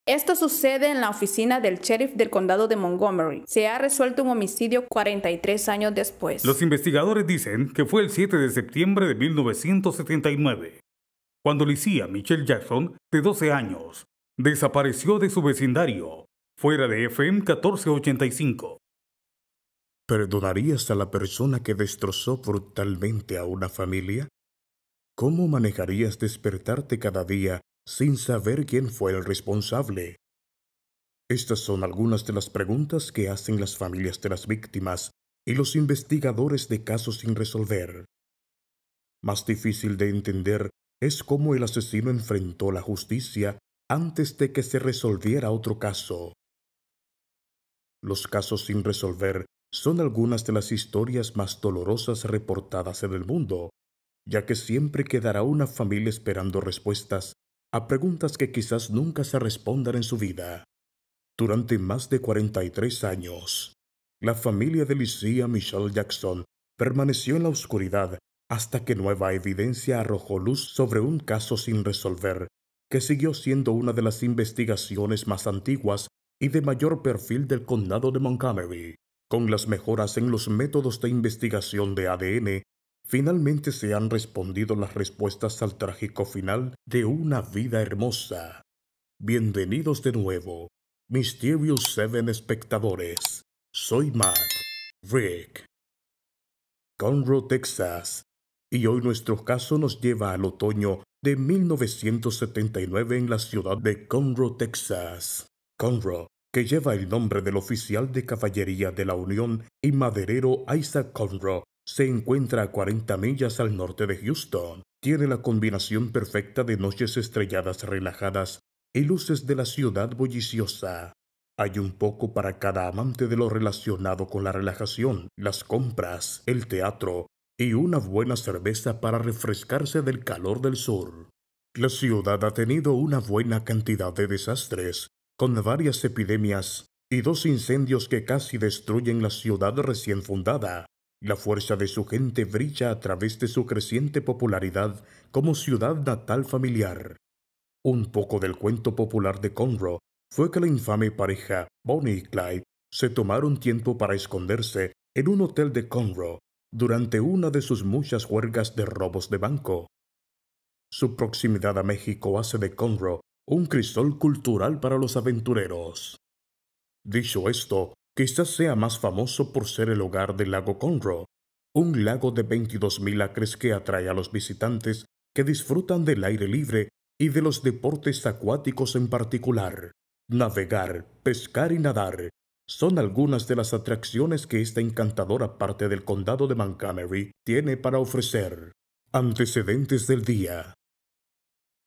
Esto sucede en la oficina del sheriff del condado de Montgomery. Se ha resuelto un homicidio 43 años después. Los investigadores dicen que fue el 7 de septiembre de 1979, cuando Licia Michelle Jackson, de 12 años, desapareció de su vecindario, fuera de FM 1485. ¿Perdonarías a la persona que destrozó brutalmente a una familia? ¿Cómo manejarías despertarte cada día sin saber quién fue el responsable? Estas son algunas de las preguntas que hacen las familias de las víctimas y los investigadores de casos sin resolver. Más difícil de entender es cómo el asesino enfrentó la justicia antes de que se resolviera otro caso. Los casos sin resolver son algunas de las historias más dolorosas reportadas en el mundo, ya que siempre quedará una familia esperando respuestas a preguntas que quizás nunca se respondan en su vida. Durante más de 43 años, la familia de Licia Michelle Jackson permaneció en la oscuridad hasta que nueva evidencia arrojó luz sobre un caso sin resolver, que siguió siendo una de las investigaciones más antiguas y de mayor perfil del condado de Montgomery. Con las mejoras en los métodos de investigación de ADN, finalmente se han respondido las respuestas al trágico final de una vida hermosa. Bienvenidos de nuevo, Mysterious 7 espectadores. Soy Matt, Rick, Conroe, Texas, y hoy nuestro caso nos lleva al otoño de 1979 en la ciudad de Conroe, Texas. Conroe, que lleva el nombre del oficial de caballería de la Unión y maderero Isaac Conroe, se encuentra a 40 millas al norte de Houston. Tiene la combinación perfecta de noches estrelladas relajadas y luces de la ciudad bulliciosa. Hay un poco para cada amante de lo relacionado con la relajación, las compras, el teatro y una buena cerveza para refrescarse del calor del sur. La ciudad ha tenido una buena cantidad de desastres, con varias epidemias y 2 incendios que casi destruyen la ciudad recién fundada. La fuerza de su gente brilla a través de su creciente popularidad como ciudad natal familiar. Un poco del cuento popular de Conroe fue que la infame pareja, Bonnie y Clyde, se tomaron tiempo para esconderse en un hotel de Conroe durante una de sus muchas juergas de robos de banco. Su proximidad a México hace de Conroe un crisol cultural para los aventureros. Dicho esto, quizás sea más famoso por ser el hogar del lago Conroe, un lago de 22,000 acres que atrae a los visitantes que disfrutan del aire libre y de los deportes acuáticos en particular. Navegar, pescar y nadar son algunas de las atracciones que esta encantadora parte del condado de Montgomery tiene para ofrecer. Antecedentes del día.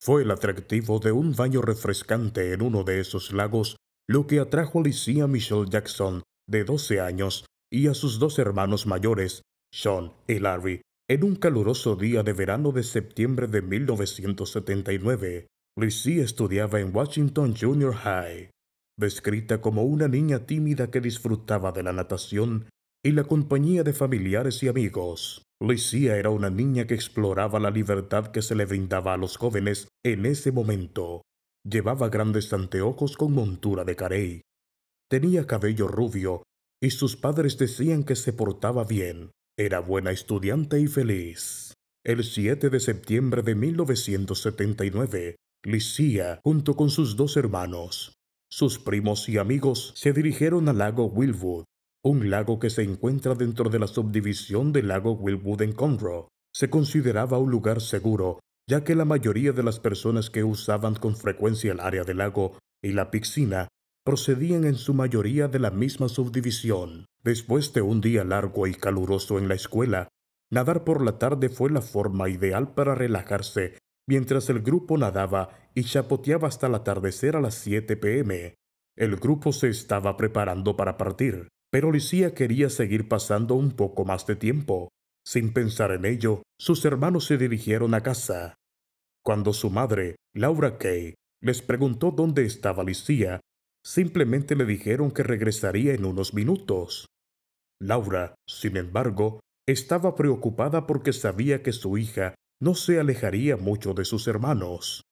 Fue el atractivo de un baño refrescante en uno de esos lagos lo que atrajo a Licia Michelle Jackson, de 12 años, y a sus 2 hermanos mayores, Sean y Larry, en un caluroso día de verano de septiembre de 1979. Licia estudiaba en Washington Junior High. Descrita como una niña tímida que disfrutaba de la natación y la compañía de familiares y amigos, Licia era una niña que exploraba la libertad que se le brindaba a los jóvenes en ese momento. Llevaba grandes anteojos con montura de carey. Tenía cabello rubio y sus padres decían que se portaba bien. Era buena estudiante y feliz. El 7 de septiembre de 1979, Licia, junto con sus 2 hermanos, sus primos y amigos, se dirigieron al lago Wildwood, un lago que se encuentra dentro de la subdivisión del lago Wildwood en Conroe. Se consideraba un lugar seguro, ya que la mayoría de las personas que usaban con frecuencia el área del lago y la piscina procedían en su mayoría de la misma subdivisión. Después de un día largo y caluroso en la escuela, nadar por la tarde fue la forma ideal para relajarse mientras el grupo nadaba y chapoteaba hasta el atardecer a las 7 p.m. El grupo se estaba preparando para partir, pero Licia quería seguir pasando un poco más de tiempo. Sin pensar en ello, sus hermanos se dirigieron a casa. Cuando su madre, Laura Kay, les preguntó dónde estaba Licia, simplemente le dijeron que regresaría en unos minutos. Laura, sin embargo, estaba preocupada porque sabía que su hija no se alejaría mucho de sus hermanos.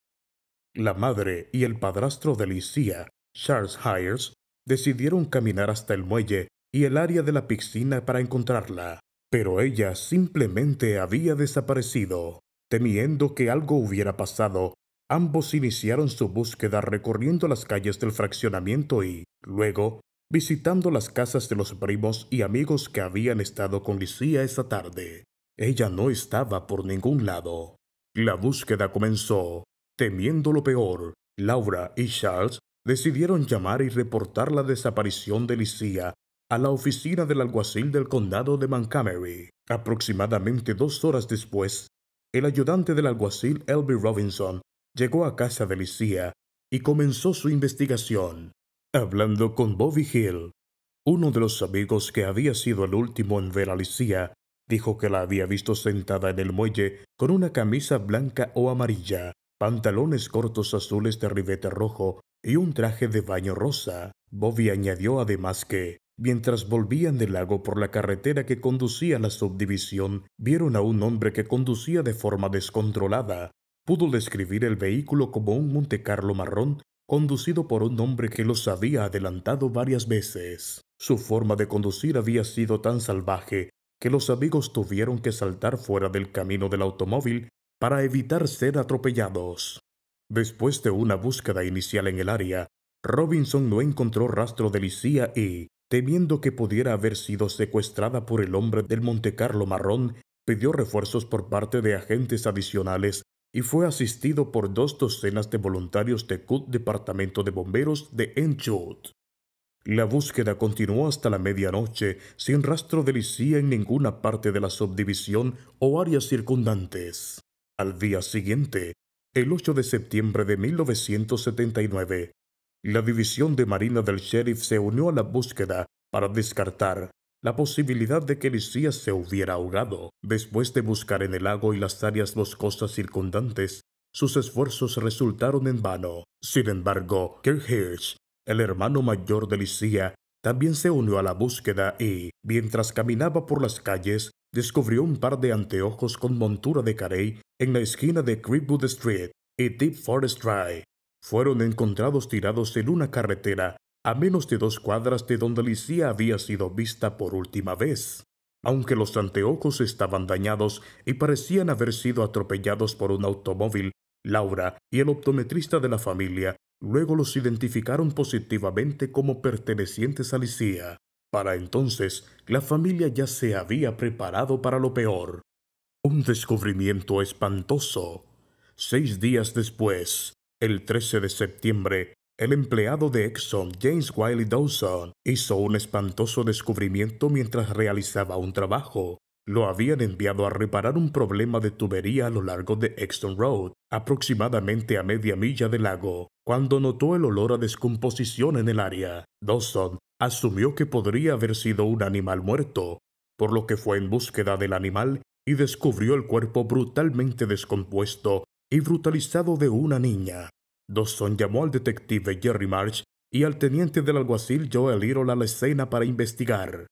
La madre y el padrastro de Licia, Charles Hires, decidieron caminar hasta el muelle y el área de la piscina para encontrarla, pero ella simplemente había desaparecido. Temiendo que algo hubiera pasado, ambos iniciaron su búsqueda recorriendo las calles del fraccionamiento y, luego, visitando las casas de los primos y amigos que habían estado con Licia esa tarde. Ella no estaba por ningún lado. La búsqueda comenzó. Temiendo lo peor, Laura y Charles decidieron llamar y reportar la desaparición de Licia a la oficina del alguacil del condado de Montgomery. Aproximadamente 2 horas después, el ayudante del alguacil L.B. Robinson llegó a casa de Licia y comenzó su investigación. Hablando con Bobby Hill, uno de los amigos que había sido el último en ver a Licia, dijo que la había visto sentada en el muelle con una camisa blanca o amarilla, pantalones cortos azules de ribete rojo y un traje de baño rosa. Bobby añadió además que, mientras volvían del lago por la carretera que conducía a la subdivisión, vieron a un hombre que conducía de forma descontrolada. Pudo describir el vehículo como un Montecarlo marrón conducido por un hombre que los había adelantado varias veces. Su forma de conducir había sido tan salvaje que los amigos tuvieron que saltar fuera del camino del automóvil para evitar ser atropellados. Después de una búsqueda inicial en el área, Robinson no encontró rastro de Licia y, temiendo que pudiera haber sido secuestrada por el hombre del Montecarlo marrón, pidió refuerzos por parte de agentes adicionales y fue asistido por 2 docenas de voluntarios de CUT Departamento de Bomberos de Enchute. La búsqueda continuó hasta la medianoche sin rastro de Licia en ninguna parte de la subdivisión o áreas circundantes. Al día siguiente, el 8 de septiembre de 1979, la División de Marina del Sheriff se unió a la búsqueda para descartar la posibilidad de que Licia se hubiera ahogado. Después de buscar en el lago y las áreas boscosas circundantes, sus esfuerzos resultaron en vano. Sin embargo, Kirk Hirsch, el hermano mayor de Licia, también se unió a la búsqueda y, mientras caminaba por las calles, descubrió un par de anteojos con montura de carey en la esquina de Creekwood Street y Deep Forest Drive. Fueron encontrados tirados en una carretera a menos de 2 cuadras de donde Licia había sido vista por última vez. Aunque los anteojos estaban dañados y parecían haber sido atropellados por un automóvil, Laura y el optometrista de la familia luego los identificaron positivamente como pertenecientes a Licia. Para entonces, la familia ya se había preparado para lo peor. Un descubrimiento espantoso. 6 días después, el 13 de septiembre, el empleado de Exxon, James Wiley Dawson, hizo un espantoso descubrimiento mientras realizaba un trabajo. Lo habían enviado a reparar un problema de tubería a lo largo de Exxon Road, aproximadamente a media milla del lago, cuando notó el olor a descomposición en el área. Dawson asumió que podría haber sido un animal muerto, por lo que fue en búsqueda del animal y descubrió el cuerpo brutalmente descompuesto y brutalizado de una niña. Dawson llamó al detective Jerry March y al teniente del alguacil Joel Little a la escena para investigar.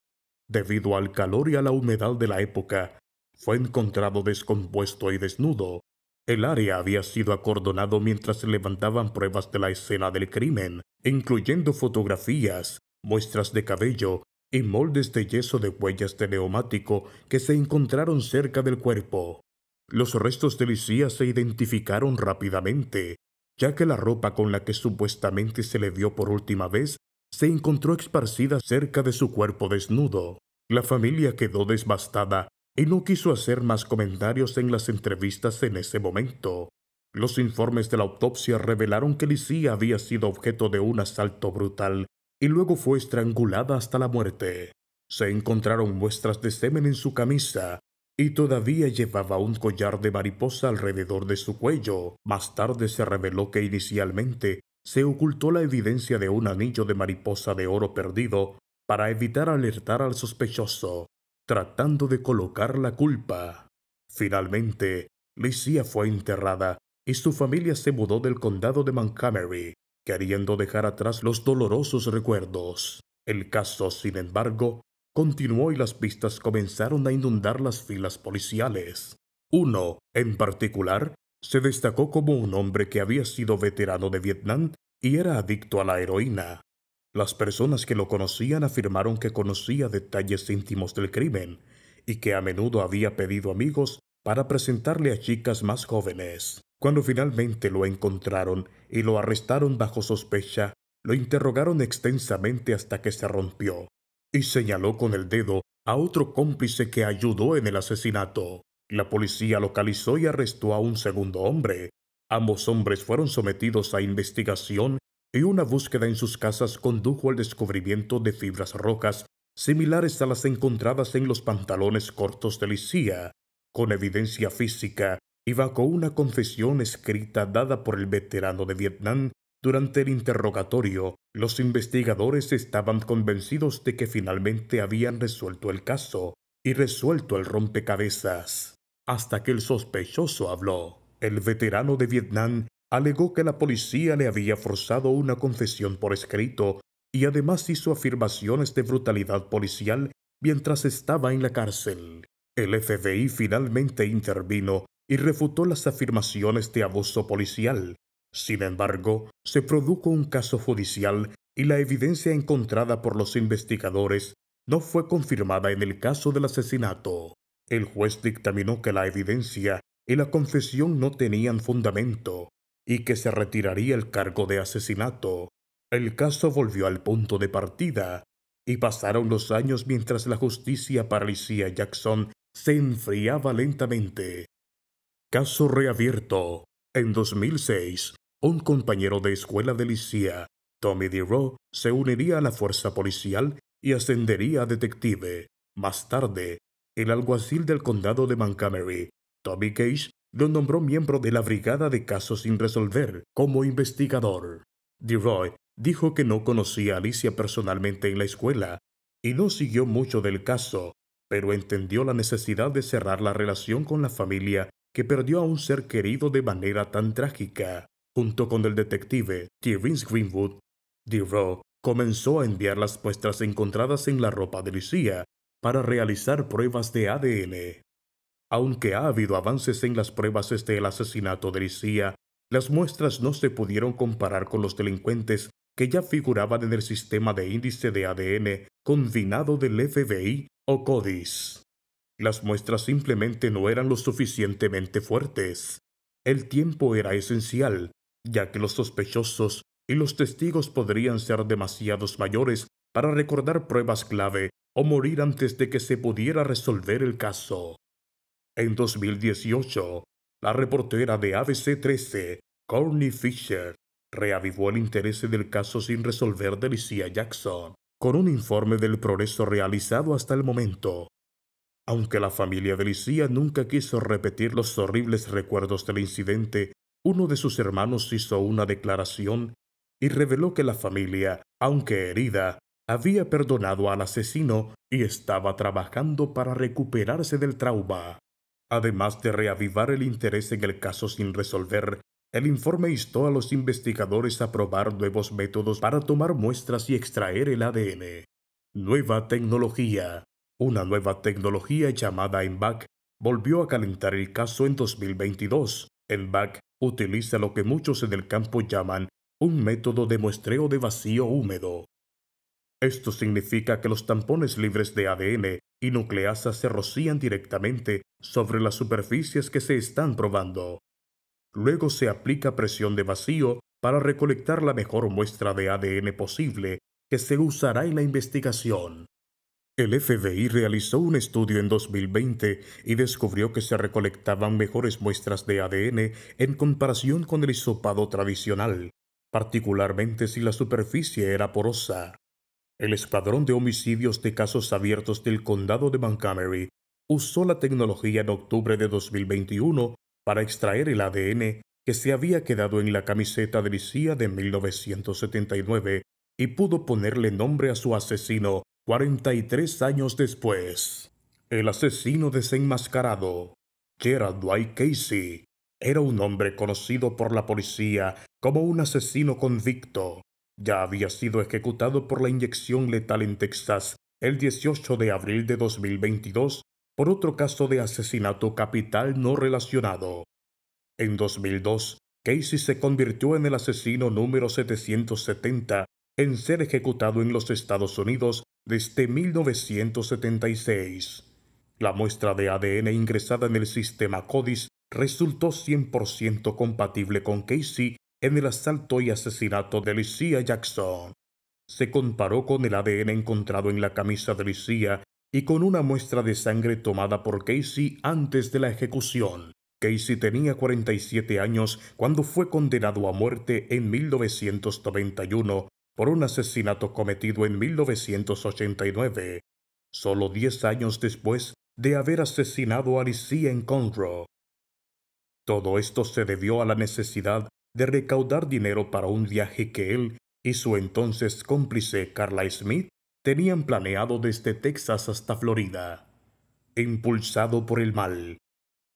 Debido al calor y a la humedad de la época, fue encontrado descompuesto y desnudo. El área había sido acordonado mientras se levantaban pruebas de la escena del crimen, incluyendo fotografías, muestras de cabello y moldes de yeso de huellas de neumático que se encontraron cerca del cuerpo. Los restos de Licia se identificaron rápidamente, ya que la ropa con la que supuestamente se le vio por última vez se encontró esparcida cerca de su cuerpo desnudo. La familia quedó devastada y no quiso hacer más comentarios en las entrevistas en ese momento. Los informes de la autopsia revelaron que Licia había sido objeto de un asalto brutal y luego fue estrangulada hasta la muerte. Se encontraron muestras de semen en su camisa y todavía llevaba un collar de mariposa alrededor de su cuello. Más tarde se reveló que inicialmente se ocultó la evidencia de un anillo de mariposa de oro perdido para evitar alertar al sospechoso, tratando de colocar la culpa. Finalmente, Licia fue enterrada y su familia se mudó del condado de Montgomery, queriendo dejar atrás los dolorosos recuerdos. El caso, sin embargo, continuó y las pistas comenzaron a inundar las filas policiales. Uno, en particular, Se destacó como un hombre que había sido veterano de Vietnam y era adicto a la heroína. Las personas que lo conocían afirmaron que conocía detalles íntimos del crimen y que a menudo había pedido amigos para presentarle a chicas más jóvenes. Cuando finalmente lo encontraron y lo arrestaron bajo sospecha, lo interrogaron extensamente hasta que se rompió y señaló con el dedo a otro cómplice que ayudó en el asesinato. La policía localizó y arrestó a un segundo hombre. Ambos hombres fueron sometidos a investigación y una búsqueda en sus casas condujo al descubrimiento de fibras rojas similares a las encontradas en los pantalones cortos de Licia, con evidencia física y bajo una confesión escrita dada por el veterano de Vietnam. Durante el interrogatorio, los investigadores estaban convencidos de que finalmente habían resuelto el caso y resuelto el rompecabezas. Hasta que el sospechoso habló. El veterano de Vietnam alegó que la policía le había forzado una confesión por escrito y además hizo afirmaciones de brutalidad policial mientras estaba en la cárcel. El FBI finalmente intervino y refutó las afirmaciones de abuso policial. Sin embargo, se produjo un caso judicial y la evidencia encontrada por los investigadores no fue confirmada en el caso del asesinato. El juez dictaminó que la evidencia y la confesión no tenían fundamento y que se retiraría el cargo de asesinato. El caso volvió al punto de partida y pasaron los años mientras la justicia para Licia Jackson se enfriaba lentamente. Caso reabierto. En 2006, un compañero de escuela de Licia, Tommy DeRoe, se uniría a la fuerza policial y ascendería a detective. Más tarde, el alguacil del condado de Montgomery, Tommy Cage, lo nombró miembro de la Brigada de Casos sin Resolver como investigador. DeRoe dijo que no conocía a Alicia personalmente en la escuela y no siguió mucho del caso, pero entendió la necesidad de cerrar la relación con la familia que perdió a un ser querido de manera tan trágica. Junto con el detective Terence Greenwood, DeRoe comenzó a enviar las muestras encontradas en la ropa de Licia para realizar pruebas de ADN. Aunque ha habido avances en las pruebas desde el asesinato de Licia, las muestras no se pudieron comparar con los delincuentes que ya figuraban en el sistema de índice de ADN combinado del FBI o CODIS. Las muestras simplemente no eran lo suficientemente fuertes. El tiempo era esencial, ya que los sospechosos y los testigos podrían ser demasiados mayores para recordar pruebas clave o morir antes de que se pudiera resolver el caso. En 2018, la reportera de ABC 13, Courtney Fisher, reavivó el interés del caso sin resolver de Licia Jackson, con un informe del progreso realizado hasta el momento. Aunque la familia de Licia nunca quiso repetir los horribles recuerdos del incidente, uno de sus hermanos hizo una declaración y reveló que la familia, aunque herida, había perdonado al asesino y estaba trabajando para recuperarse del trauma. Además de reavivar el interés en el caso sin resolver, el informe instó a los investigadores a probar nuevos métodos para tomar muestras y extraer el ADN. Nueva tecnología. Una nueva tecnología llamada EMBAC volvió a calentar el caso en 2022. EMBAC utiliza lo que muchos en el campo llaman un método de muestreo de vacío húmedo. Esto significa que los tampones libres de ADN y nucleasa se rocían directamente sobre las superficies que se están probando. Luego se aplica presión de vacío para recolectar la mejor muestra de ADN posible que se usará en la investigación. El FBI realizó un estudio en 2020 y descubrió que se recolectaban mejores muestras de ADN en comparación con el hisopado tradicional, particularmente si la superficie era porosa. El Escuadrón de Homicidios de Casos Abiertos del Condado de Montgomery usó la tecnología en octubre de 2021 para extraer el ADN que se había quedado en la camiseta de Licia de 1979 y pudo ponerle nombre a su asesino 43 años después. El asesino desenmascarado, Gerald Dwight Casey, era un hombre conocido por la policía como un asesino convicto. Ya había sido ejecutado por la inyección letal en Texas el 18 de abril de 2022 por otro caso de asesinato capital no relacionado. En 2002, Casey se convirtió en el asesino número 770 en ser ejecutado en los Estados Unidos desde 1976. La muestra de ADN ingresada en el sistema CODIS resultó 100% compatible con Casey en el asalto y asesinato de Lycia Jackson. Se comparó con el ADN encontrado en la camisa de Lycia y con una muestra de sangre tomada por Casey antes de la ejecución. Casey tenía 47 años cuando fue condenado a muerte en 1991 por un asesinato cometido en 1989, solo 10 años después de haber asesinado a Lycia en Conroe. Todo esto se debió a la necesidad de recaudar dinero para un viaje que él y su entonces cómplice Carla Smith tenían planeado desde Texas hasta Florida. Impulsado por el mal.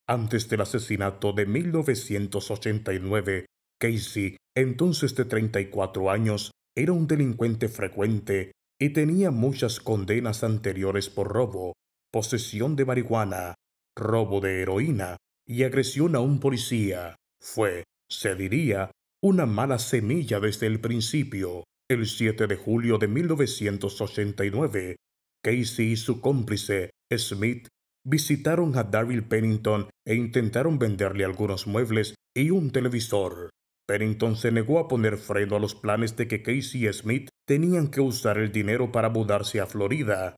Antes del asesinato de 1989, Casey, entonces de 34 años, era un delincuente frecuente y tenía muchas condenas anteriores por robo, posesión de marihuana, robo de heroína y agresión a un policía. Fue, se diría, una mala semilla desde el principio. El 7 de julio de 1989, Casey y su cómplice, Smith, visitaron a Daryl Pennington e intentaron venderle algunos muebles y un televisor. Pennington se negó a poner freno a los planes de que Casey y Smith tenían que usar el dinero para mudarse a Florida.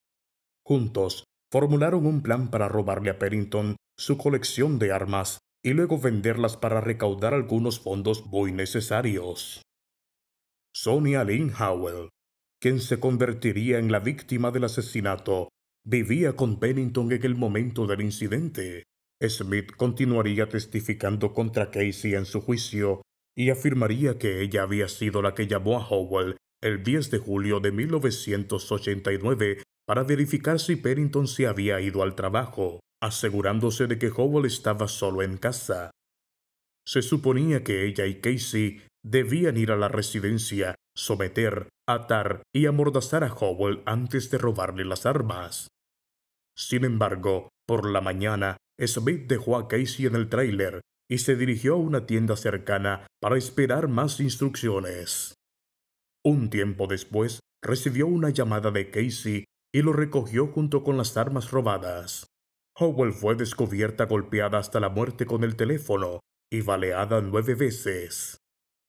Juntos, formularon un plan para robarle a Pennington su colección de armas y luego venderlas para recaudar algunos fondos muy necesarios. Sonia Lynn Howell, quien se convertiría en la víctima del asesinato, vivía con Pennington en el momento del incidente. Smith continuaría testificando contra Casey en su juicio y afirmaría que ella había sido la que llamó a Howell el 10 de julio de 1989 para verificar si Pennington se había ido al trabajo, asegurándose de que Howell estaba solo en casa. Se suponía que ella y Casey debían ir a la residencia, someter, atar y amordazar a Howell antes de robarle las armas. Sin embargo, por la mañana, Smith dejó a Casey en el tráiler y se dirigió a una tienda cercana para esperar más instrucciones. Un tiempo después, recibió una llamada de Casey y lo recogió junto con las armas robadas. Howell fue descubierta golpeada hasta la muerte con el teléfono y baleada 9 veces.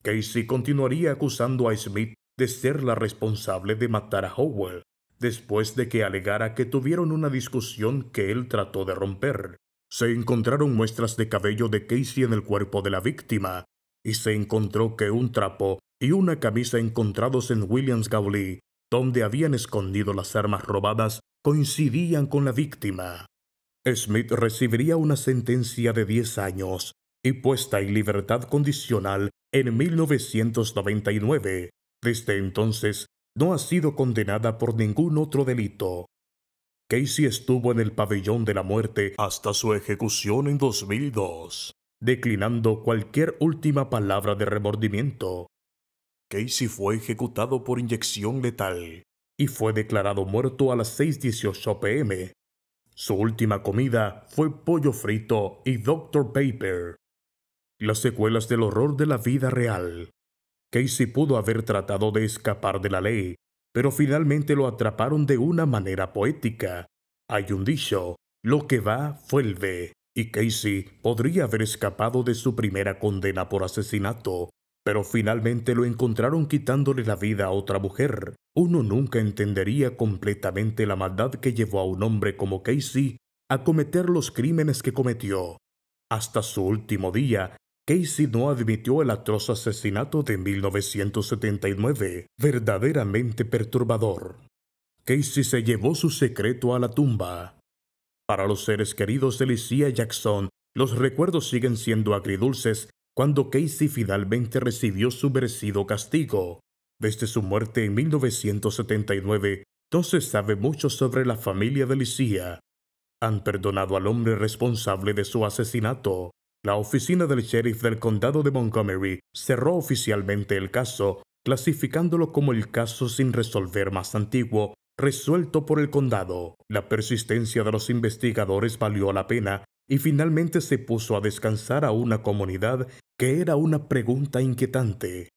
Casey continuaría acusando a Smith de ser la responsable de matar a Howell, después de que alegara que tuvieron una discusión que él trató de romper. Se encontraron muestras de cabello de Casey en el cuerpo de la víctima, y se encontró que un trapo y una camisa encontrados en Williams-Gauley, donde habían escondido las armas robadas, coincidían con la víctima. Smith recibiría una sentencia de 10 años y puesta en libertad condicional en 1999. Desde entonces, no ha sido condenada por ningún otro delito. Casey estuvo en el pabellón de la muerte hasta su ejecución en 2002, declinando cualquier última palabra de remordimiento. Casey fue ejecutado por inyección letal y fue declarado muerto a las 6:18 p.m. Su última comida fue pollo frito y Dr. Pepper. Las secuelas del horror de la vida real. Casey pudo haber tratado de escapar de la ley, pero finalmente lo atraparon de una manera poética. Hay un dicho, lo que va, vuelve, y Casey podría haber escapado de su primera condena por asesinato, pero finalmente lo encontraron quitándole la vida a otra mujer. Uno nunca entendería completamente la maldad que llevó a un hombre como Casey a cometer los crímenes que cometió. Hasta su último día, Casey no admitió el atroz asesinato de 1979, verdaderamente perturbador. Casey se llevó su secreto a la tumba. Para los seres queridos de Lycia Jackson, los recuerdos siguen siendo agridulces cuando Casey finalmente recibió su merecido castigo. Desde su muerte en 1979, no se sabe mucho sobre la familia de Lycia. Han perdonado al hombre responsable de su asesinato. La oficina del sheriff del condado de Montgomery cerró oficialmente el caso, clasificándolo como el caso sin resolver más antiguo, resuelto por el condado. La persistencia de los investigadores valió la pena, y finalmente se puso a descansar a una comunidad que era una pregunta inquietante.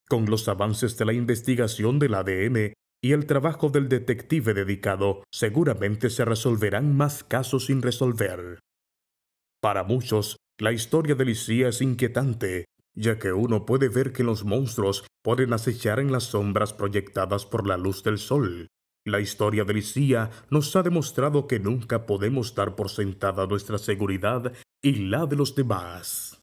Con los avances de la investigación del ADN y el trabajo del detective dedicado, seguramente se resolverán más casos sin resolver. Para muchos, la historia de Licia es inquietante, ya que uno puede ver que los monstruos pueden acechar en las sombras proyectadas por la luz del sol. La historia de Licia nos ha demostrado que nunca podemos dar por sentada nuestra seguridad y la de los demás.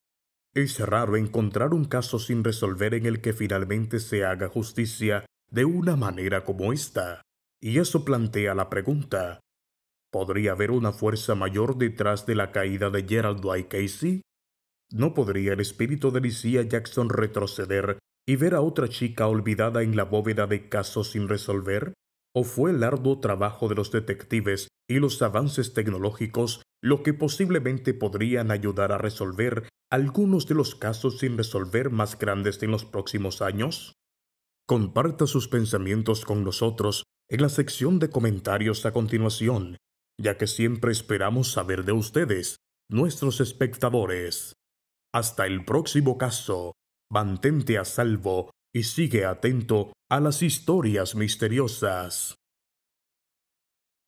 Es raro encontrar un caso sin resolver en el que finalmente se haga justicia de una manera como esta, y eso plantea la pregunta: ¿podría haber una fuerza mayor detrás de la caída de Gerald Dwight Casey? ¿No podría el espíritu de Licia Jackson retroceder y ver a otra chica olvidada en la bóveda de casos sin resolver? ¿O fue el arduo trabajo de los detectives y los avances tecnológicos lo que posiblemente podrían ayudar a resolver algunos de los casos sin resolver más grandes en los próximos años? Comparta sus pensamientos con nosotros en la sección de comentarios a continuación, ya que siempre esperamos saber de ustedes, nuestros espectadores. Hasta el próximo caso, mantente a salvo y sigue atento a las historias misteriosas.